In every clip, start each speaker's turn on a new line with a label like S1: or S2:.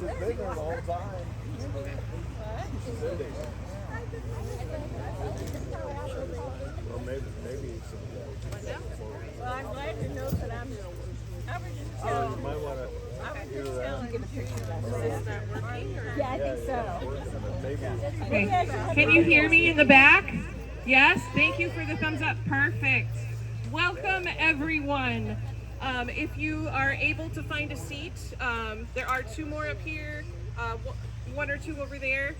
S1: She's been there the whole time. Cindy. Well, maybe some.
S2: Well, I'm glad to know that I'm. I was just telling.
S1: You might want to.
S2: I was just telling. Get a picture of that. Is that working? Yeah, I think so.
S1: Maybe.
S3: Can you hear me in the back? Yes, thank you for the thumbs up. Perfect. Welcome, everyone. If you are able to find a seat, there are two more up here, one or two over there.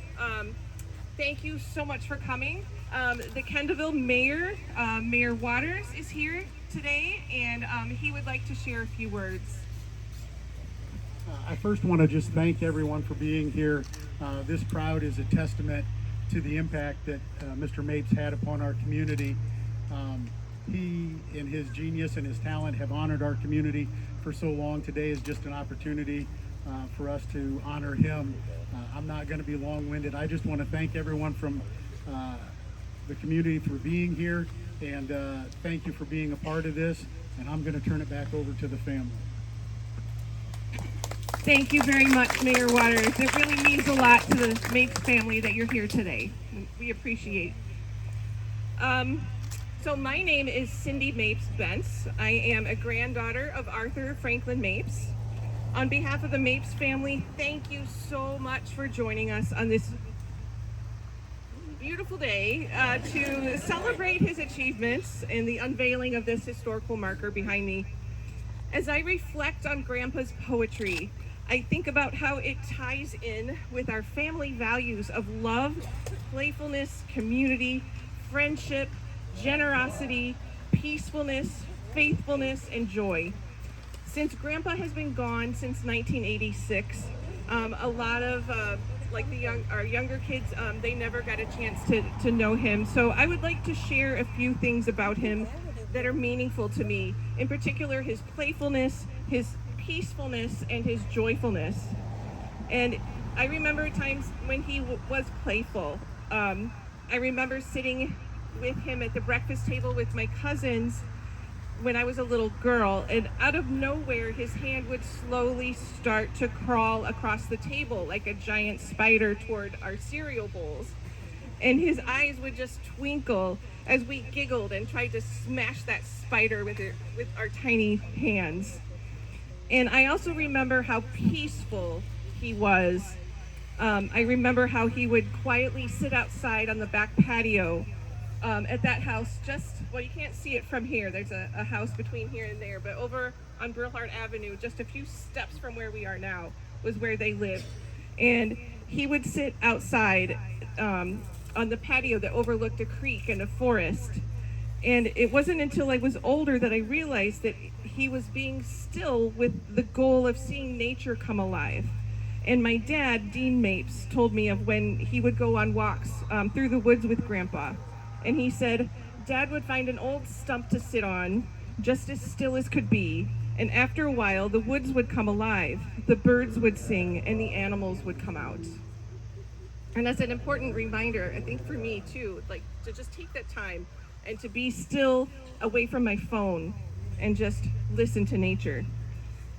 S3: Thank you so much for coming. The Kendallville Mayor, Mayor Waters, is here today, and he would like to share a few words.
S4: I first want to just thank everyone for being here. This crowd is a testament to the impact that Mr. Mapes had upon our community. He, in his genius and his talent, have honored our community for so long. Today is just an opportunity for us to honor him. I'm not going to be long-winded. I just want to thank everyone from the community for being here, and thank you for being a part of this. And I'm going to turn it back over to the family.
S3: Thank you very much, Mayor Waters. It really means a lot to the Mapes family that you're here today. We appreciate it. So my name is Cindy Mapes Bentz. I am a granddaughter of Arthur Franklin Mapes. On behalf of the Mapes family, thank you so much for joining us on this beautiful day to celebrate his achievements and the unveiling of this historical marker behind me. As I reflect on Grandpa's poetry, I think about how it ties in with our family values of love, playfulness, community, friendship, generosity, peacefulness, faithfulness, and joy. Since Grandpa has been gone since 1986, a lot of our younger kids, they never got a chance to know him. So I would like to share a few things about him that are meaningful to me. In particular, his playfulness, his peacefulness, and his joyfulness. And I remember times when he was playful. I remember sitting with him at the breakfast table with my cousins when I was a little girl, and out of nowhere his hand would slowly start to crawl across the table like a giant spider toward our cereal bowls, and his eyes would just twinkle as we giggled and tried to smash that spider with our tiny hands. And I also remember how peaceful he was. I remember how he would quietly sit outside on the back patio at that house. You can't see it from here. There's a house between here and there, but over on Brillhart Avenue, just a few steps from where we are now, was where they lived. And he would sit outside on the patio that overlooked a creek and a forest. And it wasn't until I was older that I realized that he was being still with the goal of seeing nature come alive. And my dad, Dean Mapes, told me of when he would go on walks through the woods with Grandpa. And he said, Dad would find an old stump to sit on, just as still as could be. And after a while, the woods would come alive, the birds would sing, and the animals would come out. And that's an important reminder, I think, for me too, like to just take that time and to be still away from my phone and just listen to nature.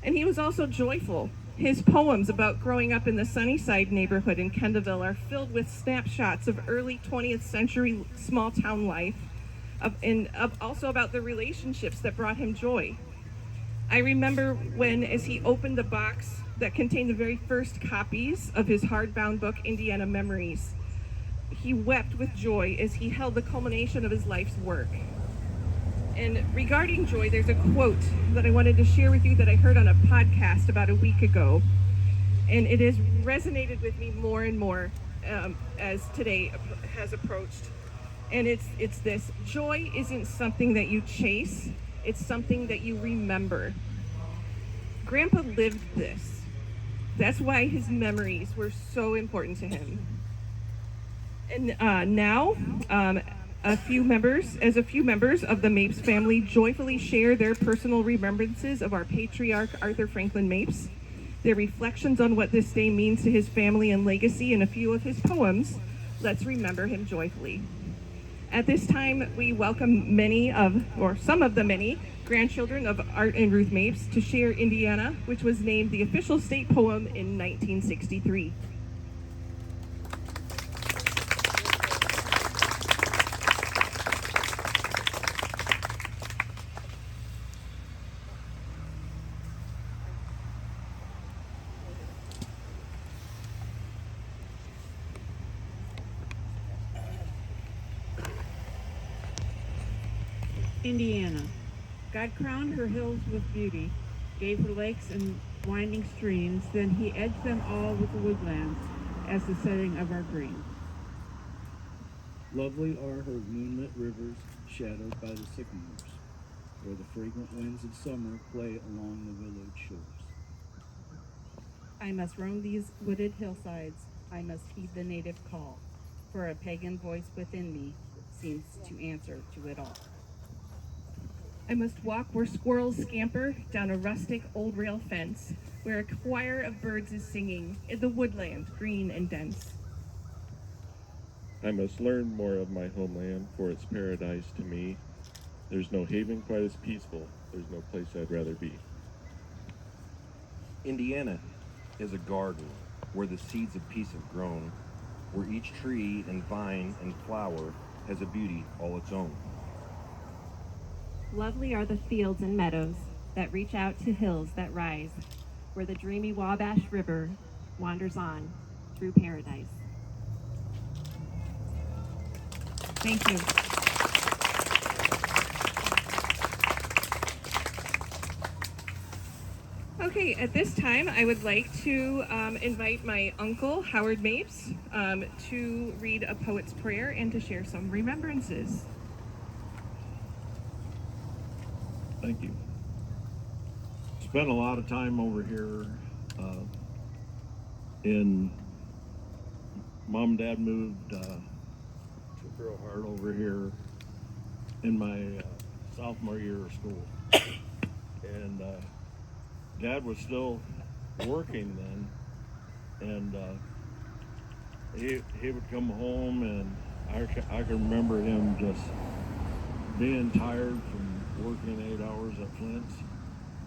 S3: And he was also joyful. His poems about growing up in the Sunnyside neighborhood in Kendallville are filled with snapshots of early 20th century small town life, and also about the relationships that brought him joy. I remember when, as he opened the box that contained the very first copies of his hardbound book, Indiana Memories, he wept with joy as he held the culmination of his life's work. And regarding joy, there's a quote that I wanted to share with you that I heard on a podcast about a week ago. And it has resonated with me more and more as today has approached. And it's this: joy isn't something that you chase, it's something that you remember. Grandpa lived this. That's why his memories were so important to him. And now, a few members of the Mapes family joyfully share their personal remembrances of our patriarch, Arthur Franklin Mapes, their reflections on what this day means to his family and legacy, and a few of his poems. Let's remember him joyfully. At this time, we welcome some of the many grandchildren of Art and Ruth Mapes, to share Indiana, which was named the official state poem in 1963.
S5: Indiana. God crowned her hills with beauty, gave her lakes and winding streams, then he edged them all with the woodlands as the setting of our green.
S6: Lovely are her moonlit rivers, shadowed by the sycamores, where the fragrant winds of summer play along the willowed shores.
S5: I must roam these wooded hillsides, I must heed the native call, for a pagan voice within me seems to answer to it all.
S3: I must walk where squirrels scamper down a rustic old rail fence, where a choir of birds is singing in the woodland green and dense.
S7: I must learn more of my homeland, for it's paradise to me. There's no haven quite as peaceful, there's no place I'd rather be.
S8: Indiana is a garden where the seeds of peace have grown, where each tree and vine and flower has a beauty all its own.
S9: Lovely are the fields and meadows that reach out to hills that rise, where the dreamy Wabash River wanders on through paradise.
S3: Thank you. Okay, at this time, I would like to invite my uncle, Howard Mapes, to read a poet's prayer and to share some remembrances.
S10: Thank you. Spent a lot of time over here in Mom and Dad moved to Hart over here in my sophomore year of school. And Dad was still working then, and he would come home, and I can remember him just being tired from working 8 hours at Flint's,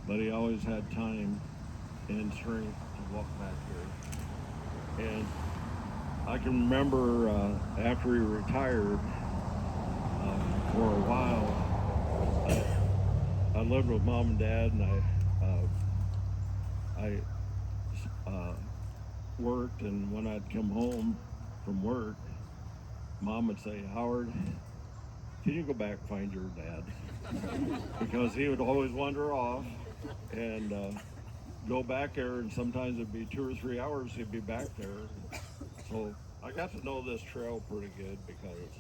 S10: but he always had time and strength to walk back here. And I can remember after he retired, for a while, I lived with Mom and Dad, and I worked, and when I'd come home from work, Mom would say, "Howard, can you go back and find your dad?" Because he would always wander off and go back there, and sometimes it'd be 2 or 3 hours he'd be back there. So I got to know this trail pretty good, because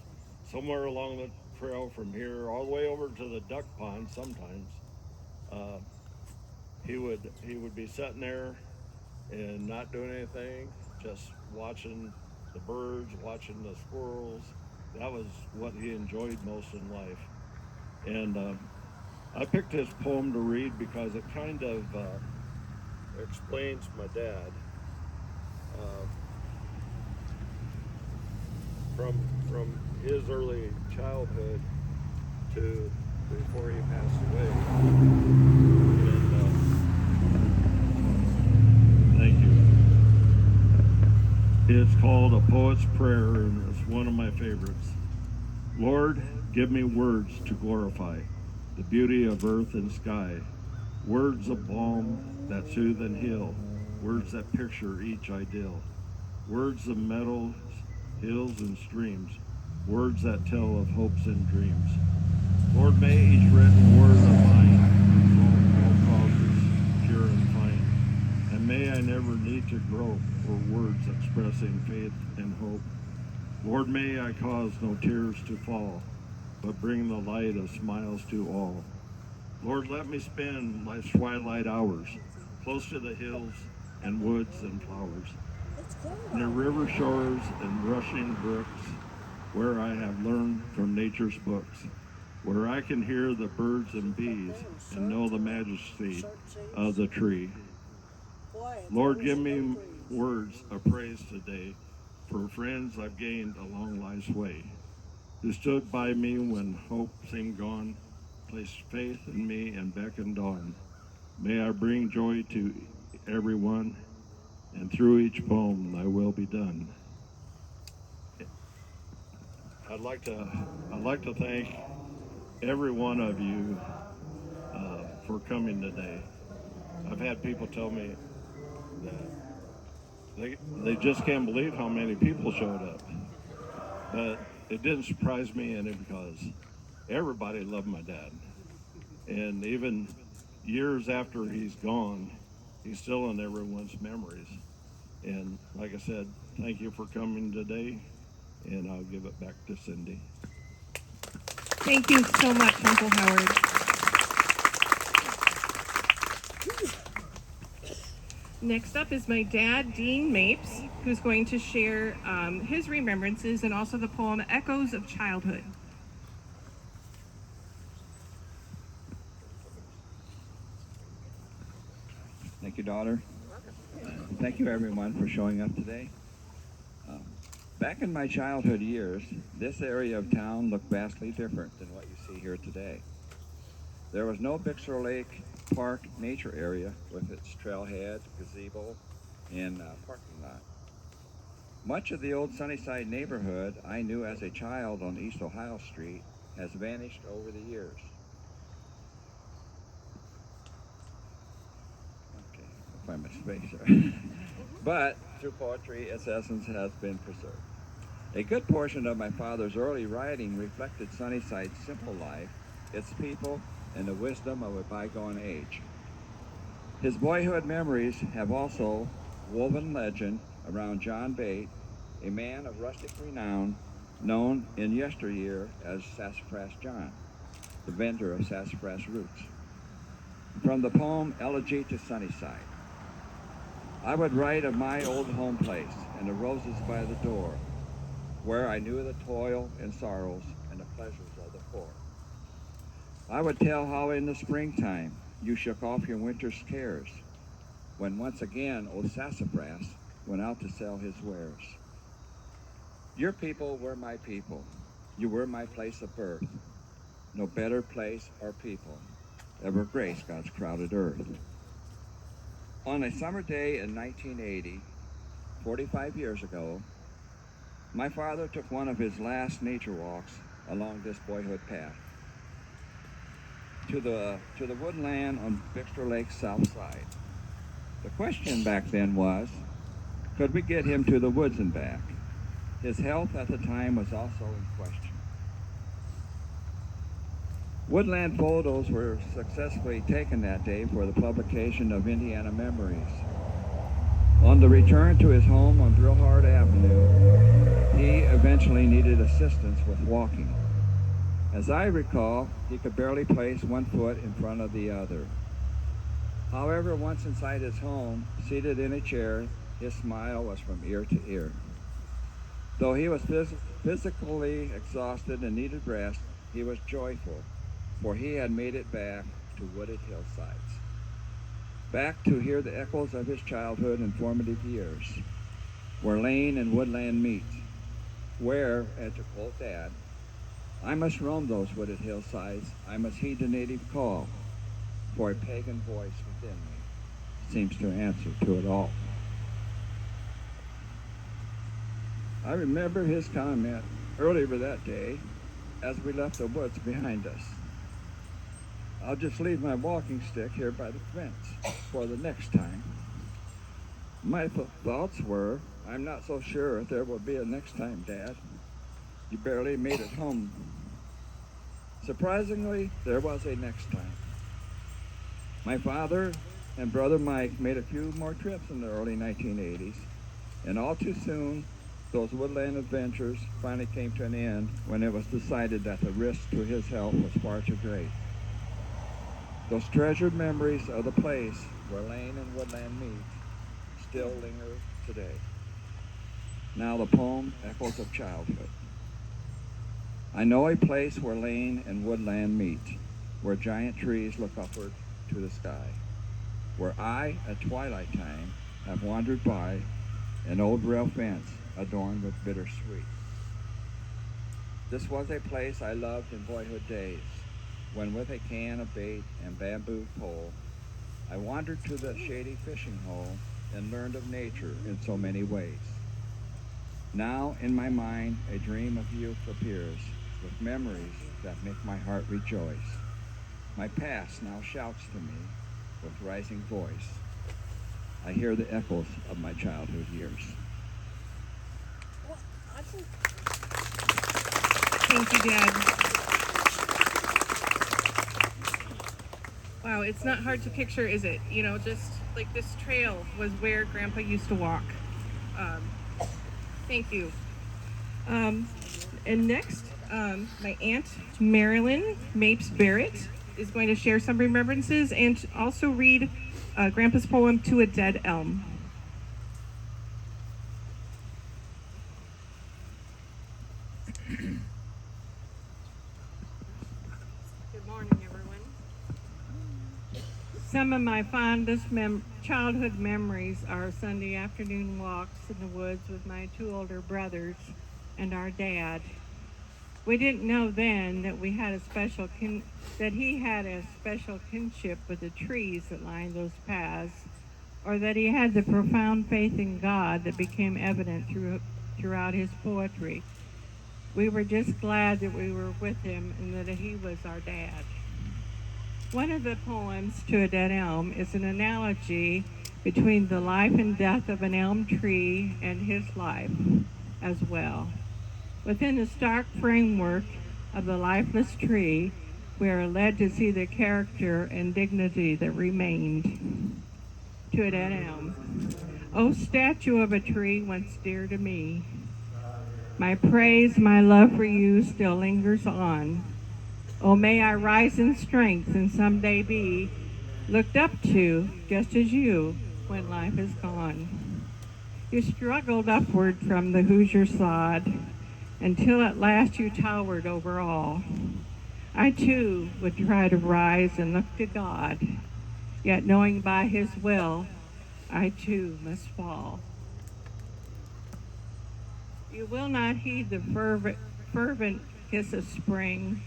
S10: somewhere along the trail from here all the way over to the duck pond sometimes, he would be sitting there and not doing anything, just watching the birds, watching the squirrels. That was what he enjoyed most in life. And I picked his poem to read because it kind of explains my dad. From his early childhood to before he passed away. And thank you. It's called A Poet's Prayer, and it's one of my favorites. Lord, give me words to glorify the beauty of earth and sky, words of balm that soothe and heal, words that picture each ideal, words of meadows, hills, and streams, words that tell of hopes and dreams. Lord, may each written word of mine solve all causes pure and fine, and may I never need to grope for words expressing faith and hope. Lord, may I cause no tears to fall, but bring the light of smiles to all. Lord, let me spend life's twilight hours close to the hills and woods and flowers, near river shores and rushing brooks, where I have learned from nature's books, where I can hear the birds and bees and know the majesty of the tree. Lord, give me words of praise today for friends I've gained along life's way, who stood by me when hope seemed gone, placed faith in me and beckoned on. May I bring joy to everyone, and through each poem thy will be done. I'd like to thank every one of you for coming today. I've had people tell me that they just can't believe how many people showed up. But it didn't surprise me any because everybody loved my dad. And even years after he's gone, he's still in everyone's memories. And like I said, thank you for coming today, and I'll give it back to Cindy.
S3: Thank you so much, Uncle Howard. Next up is my dad, Dean Mapes, who's going to share his remembrances and also the poem Echoes of Childhood.
S11: Thank you, daughter. Thank you, everyone, for showing up today. Back in my childhood years, this area of town looked vastly different than what you see here today. There was no Bixler Lake Park nature area with its trailhead, gazebo, and parking lot. Much of the old Sunnyside neighborhood I knew as a child on East Ohio Street has vanished over the years. Okay, I'll find my space there. But through poetry, its essence has been preserved. A good portion of my father's early writing reflected Sunnyside's simple life, its people, and the wisdom of a bygone age. His boyhood memories have also woven legend around John Bate, a man of rustic renown known in yesteryear as Sassafras John, the vendor of sassafras roots. From the poem Elegy to Sunnyside, I would write of my old home place and the roses by the door, where I knew the toil and sorrows and the pleasures of the poor. I would tell how in the springtime you shook off your winter's cares, when once again old Sassafras went out to sell his wares. Your people were my people. You were my place of birth. No better place or people ever graced God's crowded earth. On a summer day in 1980, 45 years ago, my father took one of his last nature walks along this boyhood path to the woodland on Bixler Lake's south side. The question back then was, could we get him to the woods and back? His health at the time was also in question. Woodland photos were successfully taken that day for the publication of Indiana Memories. On the return to his home on Drillhard Avenue, he eventually needed assistance with walking. As I recall, he could barely place one foot in front of the other. However, once inside his home, seated in a chair, his smile was from ear to ear. Though he was physically exhausted and needed rest, he was joyful, for he had made it back to wooded hillsides. Back to hear the echoes of his childhood and formative years, where lane and woodland meet, where, and to quote Dad, I must roam those wooded hillsides, I must heed the native call, for a pagan voice within me seems to answer to it all. I remember his comment earlier that day as we left the woods behind us. I'll just leave my walking stick here by the fence for the next time. My thoughts were, I'm not so sure if there will be a next time, Dad. You barely made it home. Surprisingly, there was a next time. My father and brother Mike made a few more trips in the early 1980s, and all too soon, those woodland adventures finally came to an end when it was decided that the risk to his health was far too great. Those treasured memories of the place where lane and woodland meet still linger today. Now the poem Echoes of Childhood. I know a place where lane and woodland meet, where giant trees look upward to the sky, where I, at twilight time, have wandered by an old rail fence adorned with bittersweet. This was a place I loved in boyhood days, when with a can of bait and bamboo pole, I wandered to the shady fishing hole and learned of nature in so many ways. Now in my mind a dream of youth appears, with memories that make my heart rejoice. My past now shouts to me with rising voice. I hear the echoes of my childhood years.
S3: Thank you, Dad. Wow, it's not hard to picture, is it? You know, just like this trail was where Grandpa used to walk. Thank you. And next, my Aunt Marilyn Mapes Barrett is going to share some remembrances and also read Grandpa's poem, To a Dead Elm. Good morning, everyone.
S5: Some of my fondest childhood memories are Sunday afternoon walks in the woods with my two older brothers and our dad. We didn't know then that we had that he had a special kinship with the trees that lined those paths, or that he had the profound faith in God that became evident throughout his poetry. We were just glad that we were with him and that he was our dad. One of the poems, To a Dead Elm, is an analogy between the life and death of an elm tree and his life as well. Within the stark framework of the lifeless tree, we are led to see the character and dignity that remained. To a Dead Elm. O statue of a tree once dear to me, my praise, my love for you still lingers on. Oh, may I rise in strength and someday be looked up to just as you when life is gone. You struggled upward from the Hoosier sod until at last you towered over all. I too would try to rise and look to God, yet knowing by his will, I too must fall. You will not heed the fervent kiss of spring,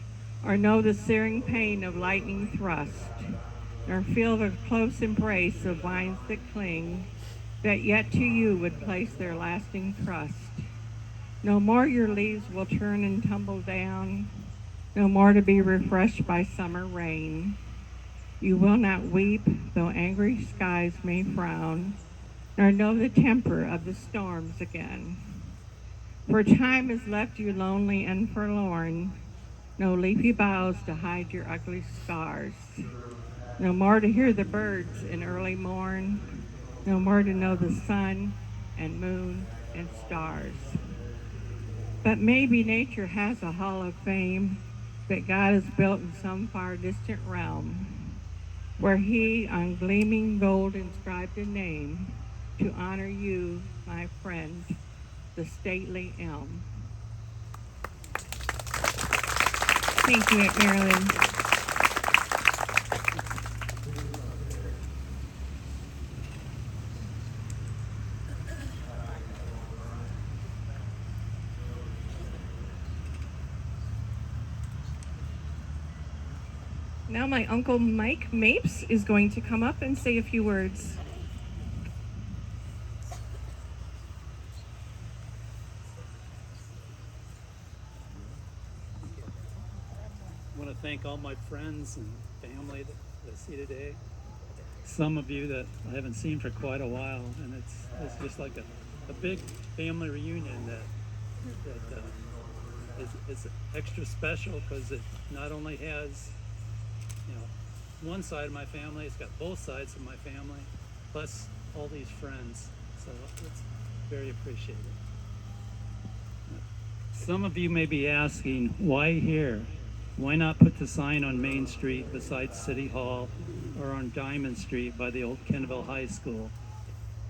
S5: or know the searing pain of lightning thrust, nor feel the close embrace of vines that cling, that yet to you would place their lasting trust. No more your leaves will turn and tumble down, no more to be refreshed by summer rain. You will not weep, though angry skies may frown, nor know the temper of the storms again. For time has left you lonely and forlorn, no leafy boughs to hide your ugly scars. No more to hear the birds in early morn, no more to know the sun and moon and stars. But maybe nature has a hall of fame that God has built in some far distant realm, where he on gleaming gold inscribed a name to honor you, my friend, the stately elm.
S3: Thank you, Aunt Marilyn. Now my Uncle Mike Mapes is going to come up and say a few words.
S12: I want to thank all my friends and family that I see today. Some of you that I haven't seen for quite a while, and it's just like a big family reunion that is extra special because it not only has, you know, one side of my family, it's got both sides of my family, plus all these friends. So it's very appreciated. Some of you may be asking, why here? Why not put the sign on Main Street beside City Hall, or on Diamond Street by the old Kendallville High School?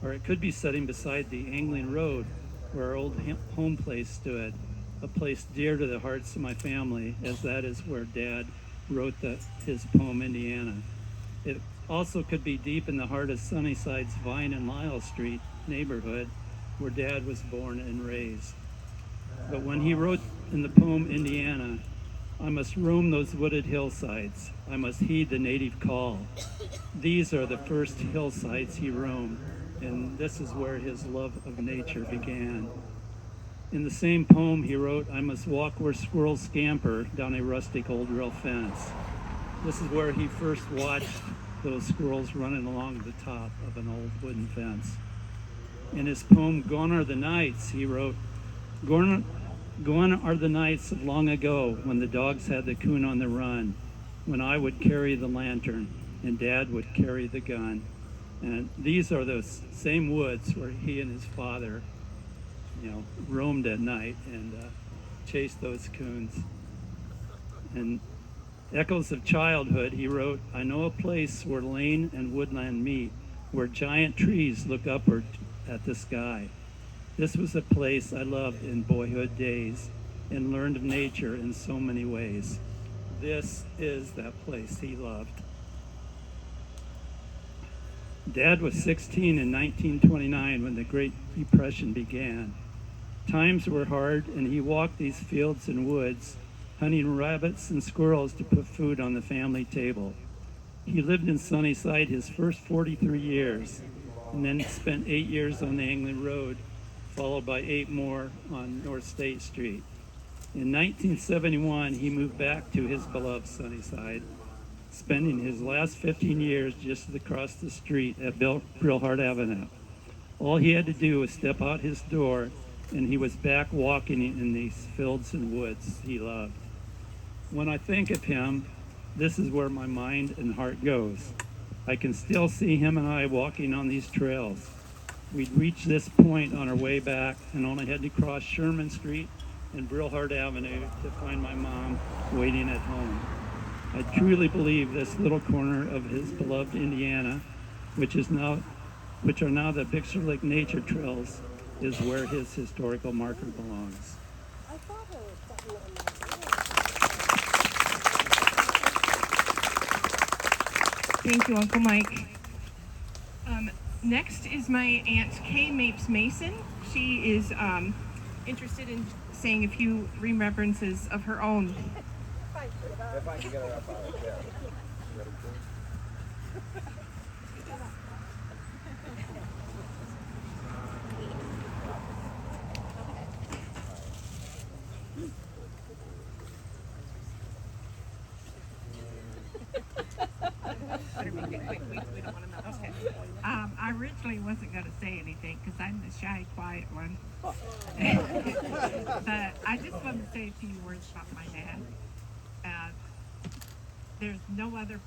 S12: Or it could be sitting beside the Angling Road where our old home place stood, a place dear to the hearts of my family, as that is where Dad wrote his poem, Indiana. It also could be deep in the heart of Sunnyside's Vine and Lyle Street neighborhood, where Dad was born and raised. But when he wrote in the poem, Indiana, I must roam those wooded hillsides. I must heed the native call. These are the first hillsides he roamed, and this is where his love of nature began. In the same poem he wrote, I must walk where squirrels scamper down a rustic old rail fence. This is where he first watched those squirrels running along the top of an old wooden fence. In his poem, Gone Are the Nights, he wrote, Gone are the nights of long ago when the dogs had the coon on the run, when I would carry the lantern and Dad would carry the gun. And these are those same woods where he and his father, roamed at night and chased those coons. And Echoes of Childhood, he wrote, I know a place where lane and woodland meet, where giant trees look upward at the sky. This was a place I loved in boyhood days and learned of nature in so many ways. This is that place he loved. Dad was 16 in 1929 when the Great Depression began. Times were hard, and he walked these fields and woods, hunting rabbits and squirrels to put food on the family table. He lived in Sunnyside his first 43 years, and then spent 8 years on the England Road, followed by 8 more on North State Street. In 1971, he moved back to his beloved Sunnyside, spending his last 15 years just across the street at Brillhart Avenue. All he had to do was step out his door, and he was back walking in these fields and woods he loved. When I think of him, this is where my mind and heart goes. I can still see him and I walking on these trails. We'd reached this point on our way back and only had to cross Sherman Street and Brillhart Avenue to find my mom waiting at home. I truly believe this little corner of his beloved Indiana, which are now the Bixler Lake Nature Trails, is where his historical marker belongs.
S3: Thank you, Uncle Mike. Next is my Aunt Kay Mapes Mason. She is interested in saying a few remembrances of her own.
S13: If I can get her up out of the chair.
S5: I originally wasn't going to say anything because I'm the shy, quiet one. But I just want to say a few words about my dad. There's no other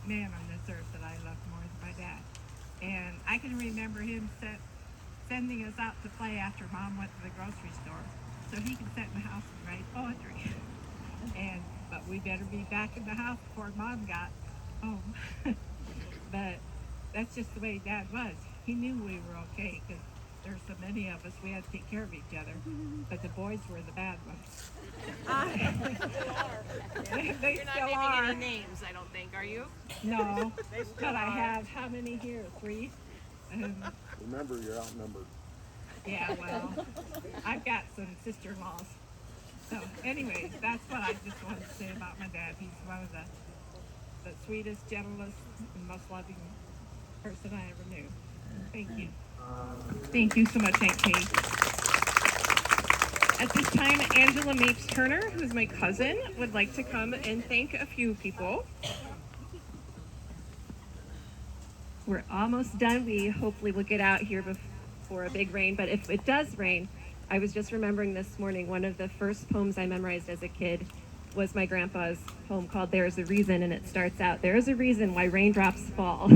S5: man on this earth that I love more than my dad. And I can remember him sending us out to play after Mom went to the grocery store so he could sit in the house and write poetry. But we better be back in the house before Mom got home. But that's just the way Dad was. He knew we were okay because there's so many of us, we had to take care of each other. But the boys were the bad ones. They
S1: You're
S5: still
S1: not
S5: are.
S1: naming any names, I don't think, are you?
S5: No, but I have how many here? 3?
S13: Remember, you're outnumbered.
S5: Yeah, well, I've got some sister-in-laws. So, anyways, that's what I just wanted to say about my dad. He's one of the sweetest, gentlest, and most loving person I ever knew. Thank you.
S3: Thank you so much, Aunt Kay. At this time, Angela Mapes Turner, who's my cousin, would like to come and thank a few people.
S9: We're almost done. We hopefully will get out here before a big rain, but if it does rain, I was just remembering this morning, one of the first poems I memorized as a kid was my grandpa's poem called There's a Reason, and it starts out, there's a reason why raindrops fall.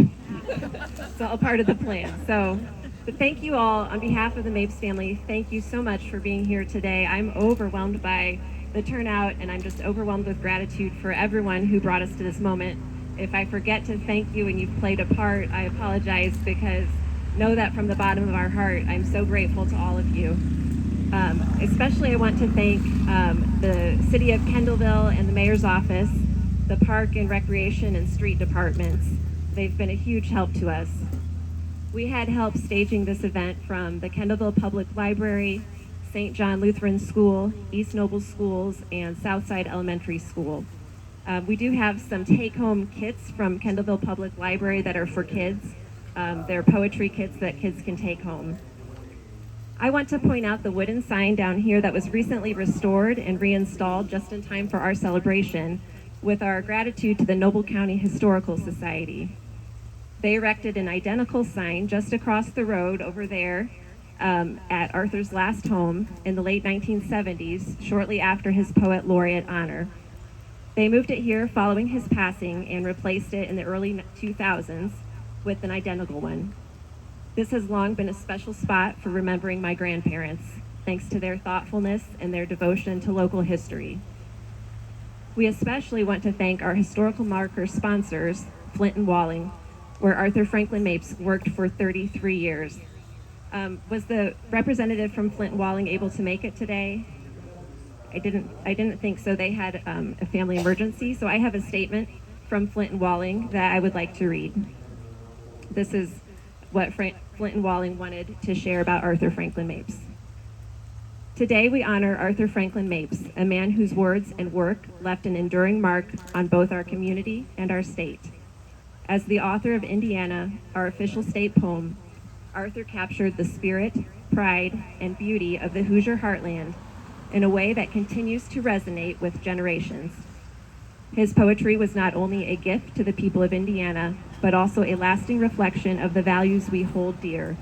S9: It's all part of the plan. So, but thank you all on behalf of the Mapes family. Thank you so much for being here today. I'm overwhelmed by the turnout, and I'm just overwhelmed with gratitude for everyone who brought us to this moment. If I forget to thank you and you've played a part, I apologize, because know that from the bottom of our heart, I'm so grateful to all of you. Especially I want to thank the City of Kendallville and the Mayor's Office, the Park and Recreation and Street Departments. They've been a huge help to us. We had help staging this event from the Kendallville Public Library, St. John Lutheran School, East Noble Schools, and Southside Elementary School. We do have some take-home kits from Kendallville Public Library that are for kids. They're poetry kits that kids can take home. I want to point out the wooden sign down here that was recently restored and reinstalled just in time for our celebration with our gratitude to the Noble County Historical Society. They erected an identical sign just across the road over there at Arthur's last home in the late 1970s, shortly after his poet laureate honor. They moved it here following his passing and replaced it in the early 2000s with an identical one. This has long been a special spot for remembering my grandparents, thanks to their thoughtfulness and their devotion to local history. We especially want to thank our historical marker sponsors, Flint and Walling, where Arthur Franklin Mapes worked for 33 years. Was the representative from Flint and Walling able to make it today? I didn't think so. They had a family emergency, so I have a statement from Flint and Walling that I would like to read. This is what Flint and Walling wanted to share about Arthur Franklin Mapes. Today we honor Arthur Franklin Mapes, a man whose words and work left an enduring mark on both our community and our state. As the author of Indiana, our official state poem, Arthur captured the spirit, pride, and beauty of the Hoosier heartland in a way that continues to resonate with generations. His poetry was not only a gift to the people of Indiana, but also a lasting reflection of the values we hold dear: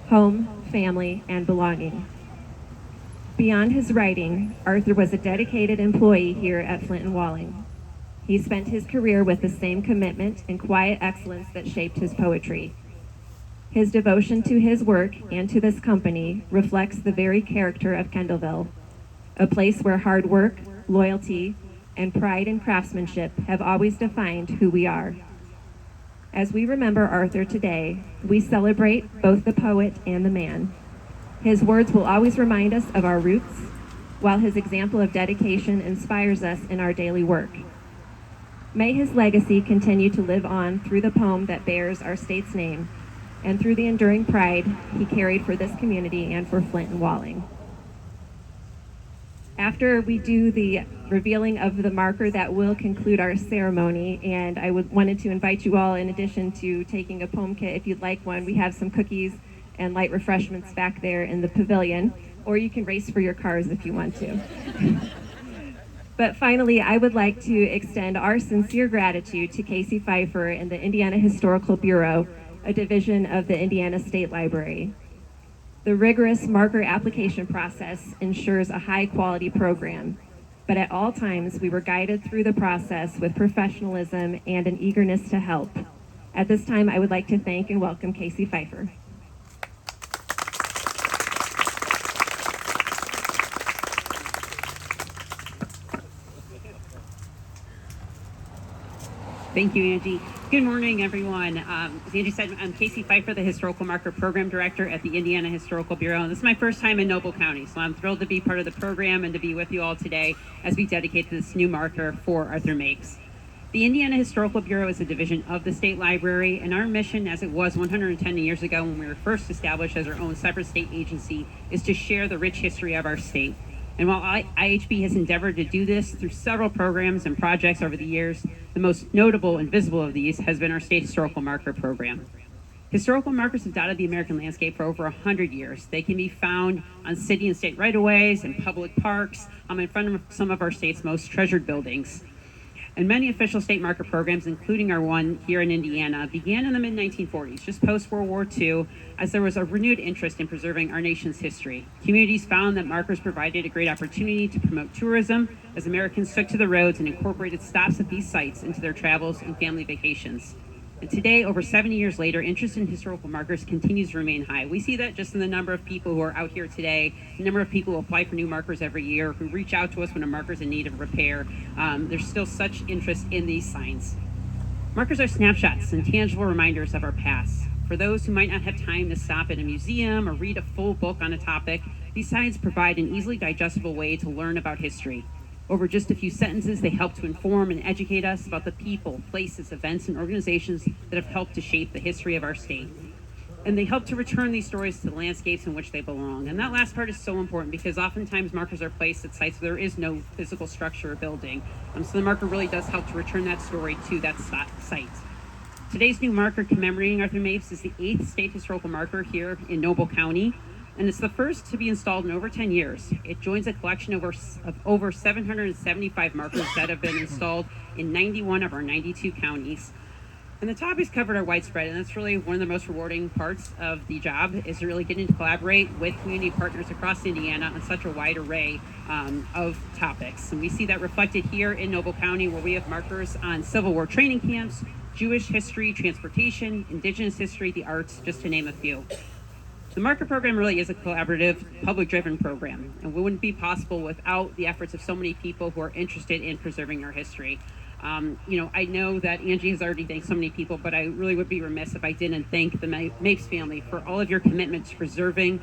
S9: home, family, and belonging. Beyond his writing, Arthur was a dedicated employee here at Flint and Walling. He spent his career with the same commitment and quiet excellence that shaped his poetry. His devotion to his work and to this company reflects the very character of Kendallville, a place where hard work, loyalty, and pride in craftsmanship have always defined who we are. As we remember Arthur today, we celebrate both the poet and the man. His words will always remind us of our roots, while his example of dedication inspires us in our daily work. May his legacy continue to live on through the poem that bears our state's name, and through the enduring pride he carried for this community and for Flint and Walling. After we do the revealing of the marker, that will conclude our ceremony, and I wanted to invite you all, in addition to taking a poem kit, if you'd like one, we have some cookies and light refreshments back there in the pavilion, or you can race for your cars if you want to. But finally, I would like to extend our sincere gratitude to Casey Pfeiffer and the Indiana Historical Bureau, a division of the Indiana State Library. The rigorous marker application process ensures a high-quality program, but at all times we were guided through the process with professionalism and an eagerness to help. At this time, I would like to thank and welcome Casey Pfeiffer.
S14: Thank you, Angie. Good morning, everyone. As Angie said, I'm Casey Pfeiffer, the Historical Marker Program Director at the Indiana Historical Bureau. And this is my first time in Noble County, so I'm thrilled to be part of the program and to be with you all today as we dedicate this new marker for Arthur Mapes. The Indiana Historical Bureau is a division of the State Library, and our mission, as it was 110 years ago when we were first established as our own separate state agency, is to share the rich history of our state. And while IHB has endeavored to do this through several programs and projects over the years, the most notable and visible of these has been our State Historical Marker Program. Historical markers have dotted the American landscape for over 100 years. They can be found on city and state right-of-ways and public parks, in front of some of our state's most treasured buildings. And many official state marker programs, including our one here in Indiana, began in the mid-1940s, just post-World War II, as there was a renewed interest in preserving our nation's history. Communities found that markers provided a great opportunity to promote tourism as Americans took to the roads and incorporated stops at these sites into their travels and family vacations. And today, over 70 years later, interest in historical markers continues to remain high. We see that just in the number of people who are out here today, the number of people who apply for new markers every year, who reach out to us when a marker is in need of repair. There's still such interest in these signs. Markers are snapshots and tangible reminders of our past. For those who might not have time to stop at a museum or read a full book on a topic, these signs provide an easily digestible way to learn about history. Over just a few sentences, they help to inform and educate us about the people, places, events, and organizations that have helped to shape the history of our state. And they help to return these stories to the landscapes in which they belong. And that last part is so important because oftentimes markers are placed at sites where there is no physical structure or building. So the marker really does help to return that story to that site. Today's new marker commemorating Arthur Mapes is the 8th state historical marker here in Noble County, and it's the first to be installed in over 10 years. It joins a collection of over 775 markers that have been installed in 91 of our 92 counties. And the topics covered are widespread, and that's really one of the most rewarding parts of the job, is really getting to collaborate with community partners across Indiana on such a wide array of topics. And we see that reflected here in Noble County, where we have markers on Civil War training camps, Jewish history, transportation, Indigenous history, the arts, just to name a few. The marker program really is a collaborative, public-driven program, and it wouldn't be possible without the efforts of so many people who are interested in preserving our history. I know that Angie has already thanked so many people, but I really would be remiss if I didn't thank the Mapes family for all of your commitment to preserving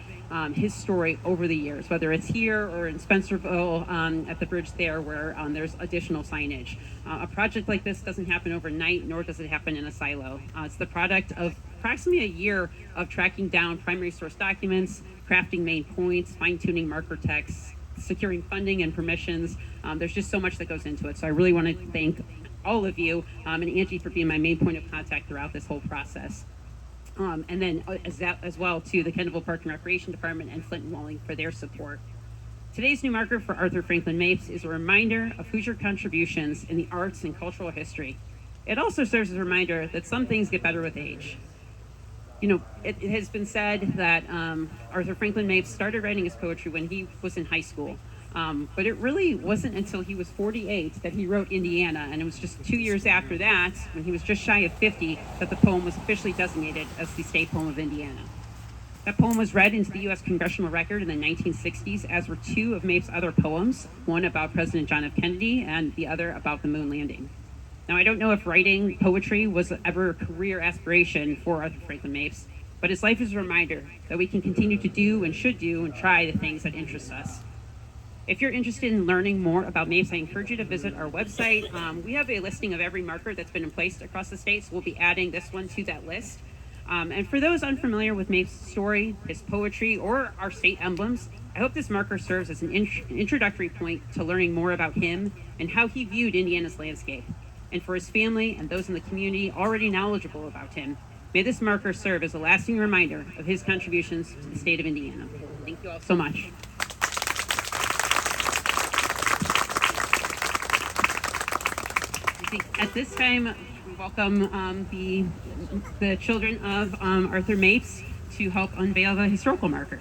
S14: his story over the years, whether it's here or in Spencerville at the bridge there where there's additional signage. A project like this doesn't happen overnight, nor does it happen in a silo. It's the product of approximately a year of tracking down primary source documents, crafting main points, fine-tuning marker texts, securing funding and permissions. There's just so much that goes into it. So I really want to thank all of you and Angie for being my main point of contact throughout this whole process. And then as well to the Kendallville Park and Recreation Department and Flint and Walling for their support. Today's new marker for Arthur Franklin Mapes is a reminder of Hoosier contributions in the arts and cultural history. It also serves as a reminder that some things get better with age. It has been said that Arthur Franklin Mapes started writing his poetry when he was in high school. But it really wasn't until he was 48 that he wrote Indiana, and it was just 2 years after that, when he was just shy of 50, that the poem was officially designated as the state poem of Indiana. That poem was read into the U.S. Congressional Record in the 1960s, as were two of Mapes' other poems, one about President John F. Kennedy and the other about the moon landing. Now, I don't know if writing poetry was ever a career aspiration for Arthur Franklin Mapes, but his life is a reminder that we can continue to do and should do and try the things that interest us. If you're interested in learning more about Mapes, I encourage you to visit our website. We have a listing of every marker that's been placed across the state, so we'll be adding this one to that list. And for those unfamiliar with Mapes' story, his poetry, or our state emblems, I hope this marker serves as an introductory point to learning more about him and how he viewed Indiana's landscape. And for his family and those in the community already knowledgeable about him, may this marker serve as a lasting reminder of his contributions to the state of Indiana. Thank you all so much. At this time, we welcome the children of Arthur Mapes to help unveil the historical marker.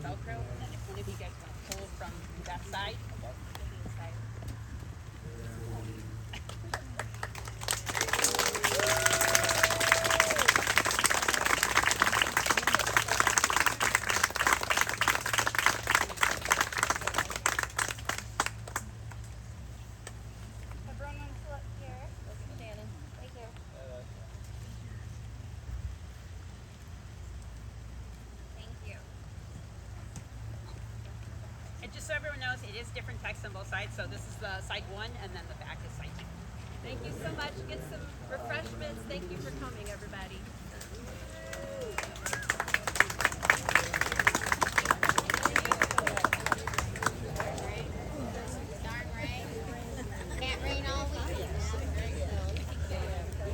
S14: Velcro, and then if one of you guys want to pull from that side,
S1: Everyone wants to look here. Look at Shannon. Right here. Thank you.
S14: and just so everyone knows, it is different text on both sides. So this is the side one, and then the back is side two.
S2: Thank you so much. Get some refreshments. Thank you for coming, everybody.